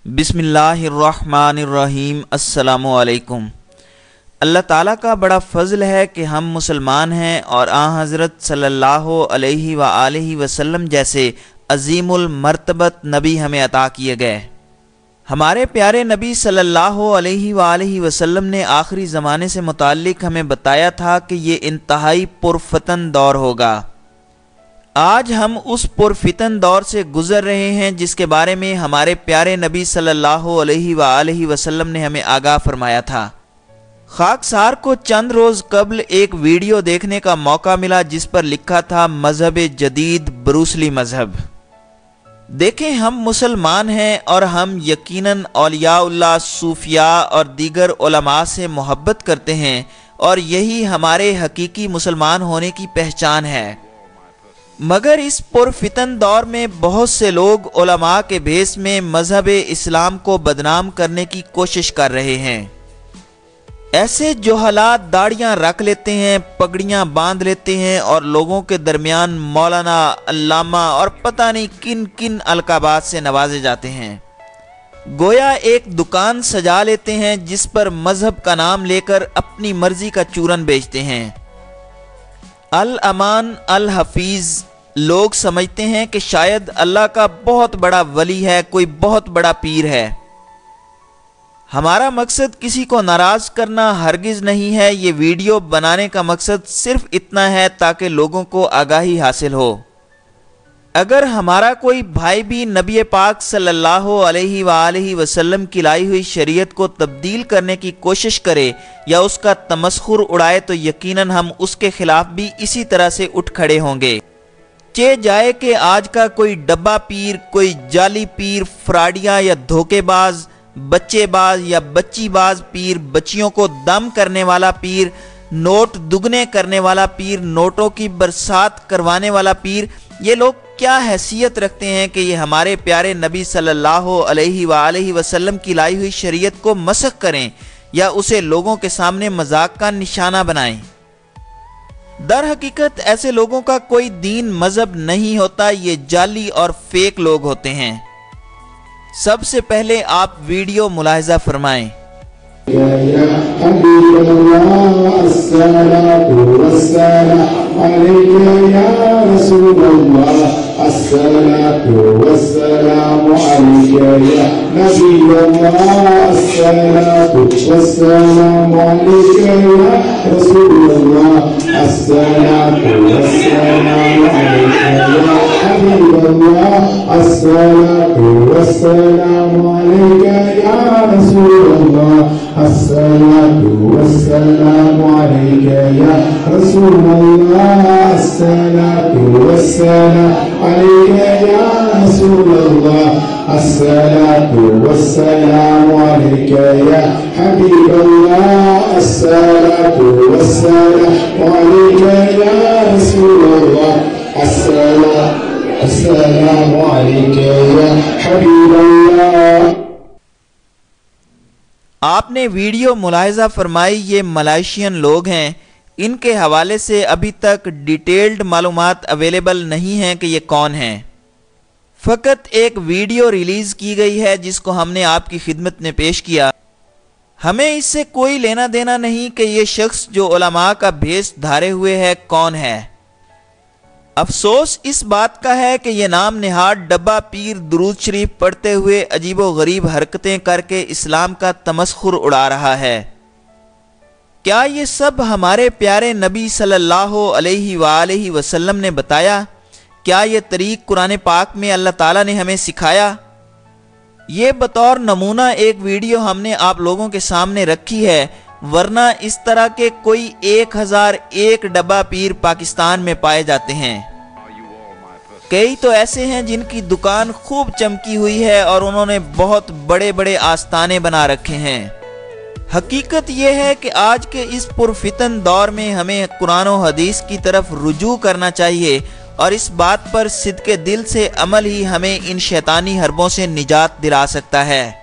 बिस्मिल्लाहिर्रहमानिर्रहीम। अस्सलामु अलैकुम। अल्लाह ताला का बड़ा फ़ज़ल है कि हम मुसलमान हैं और हज़रत सल्लल्लाहु अलैहि व आलिहि वसल्लम जैसे अज़ीमुल मर्तबत नबी हमें अता किए गए। हमारे प्यारे नबी सल्लल्लाहु अलैहि व आलिहि वसल्लम ने आखिरी ज़माने से मुताल्लिक़ हमें बताया था कि ये इंतहाई पुरफ़तन दौर होगा। आज हम उस पुरफ़ितन दौर से गुज़र रहे हैं जिसके बारे में हमारे प्यारे नबी सल्लल्लाहु अलैहि व आलिहि वसल्लम ने हमें आगाह फरमाया था। खाकसार को चंद रोज़ कबल एक वीडियो देखने का मौका मिला जिस पर लिखा था मज़हब जदीद ब्रूसली मज़हब। देखें, हम मुसलमान हैं और हम यकीनन औलियाउल्लाह, सूफिया और दीगर उलमा से मोहब्बत करते हैं और यही हमारे हकीकी मुसलमान होने की पहचान है। मगर इस पुरफ़ितन दौर में बहुत से लोग उलमा के भेस में मज़हब इस्लाम को बदनाम करने की कोशिश कर रहे हैं। ऐसे जोहलात दाढ़ियाँ रख लेते हैं, पगड़ियाँ बांध लेते हैं और लोगों के दरमियान मौलाना, अल्लामा और पता नहीं किन किन अलकाबात से नवाजे जाते हैं। गोया एक दुकान सजा लेते हैं जिस पर मज़हब का नाम लेकर अपनी मर्जी का चूरन बेचते हैं। अल अमान अल हफीज़ लोग समझते हैं कि शायद अल्लाह का बहुत बड़ा वली है, कोई बहुत बड़ा पीर है। हमारा मकसद किसी को नाराज़ करना हरगिज़ नहीं है। ये वीडियो बनाने का मकसद सिर्फ इतना है ताकि लोगों को आगाही हासिल हो। अगर हमारा कोई भाई भी नबी पाक सल्लल्लाहु अलैहि व आलिहि वसल्लम की लाई हुई शरीयत को तब्दील करने की कोशिश करे या उसका तमस्खुर उड़ाए तो यकीनन हम उसके खिलाफ भी इसी तरह से उठ खड़े होंगे। चे जाए कि आज का कोई डब्बा पीर, कोई जाली पीर, फ्राडिया या धोखेबाज, बच्चेबाज या बच्चीबाज पीर, बच्चियों को दम करने वाला पीर, नोट दुगने करने वाला पीर, नोटों की बरसात करवाने वाला पीर, ये लोग क्या हैसियत रखते हैं कि ये हमारे प्यारे नबी सल्लल्लाहु अलैहि व आलिहि वसल्लम की लाई हुई शरीयत को मसख करें या उसे लोगों के सामने मजाक का निशाना बनाएं। दर हकीकत ऐसे लोगों का कोई दीन मजहब नहीं होता, ये जाली और फेक लोग होते हैं। सबसे पहले आप वीडियो मुलाहिजा फरमाएं। आपने वीडियो मुलाहिजा फरमाई, ये मलेशियन लोग हैं। इनके हवाले से अभी तक डिटेल्ड मालूमात अवेलेबल नहीं हैं कि ये कौन हैं। फ़कत एक वीडियो रिलीज़ की गई है जिसको हमने आपकी खिदमत में पेश किया। हमें इससे कोई लेना देना नहीं कि ये शख्स जो उलमा का भेष धारे हुए है कौन है। अफसोस इस बात का है कि ये नाम निहाद डब्बा पीर दुरूद शरीफ पढ़ते हुए अजीबो गरीब हरकतें करके इस्लाम का तमस्खुर उड़ा रहा है। क्या ये सब हमारे प्यारे नबी सल्लल्लाहु अलैहि व आलिहि वसल्लम ने बताया? क्या ये तरीक़ कुरान पाक में अल्लाह ताला ने हमें सिखाया? ये बतौर नमूना एक वीडियो हमने आप लोगों के सामने रखी है, वरना इस तरह के कोई 1001 डब्बा पीर पाकिस्तान में पाए जाते हैं। कई तो ऐसे हैं जिनकी दुकान खूब चमकी हुई है और उन्होंने बहुत बड़े बड़े आस्थाने बना रखे हैं। हकीकत यह है कि आज के इस पुरफ़ितन दौर में हमें कुरान और हदीस की तरफ रुजू करना चाहिए और इस बात पर सिद्क़े दिल से अमल ही हमें इन शैतानी हरबों से निजात दिला सकता है।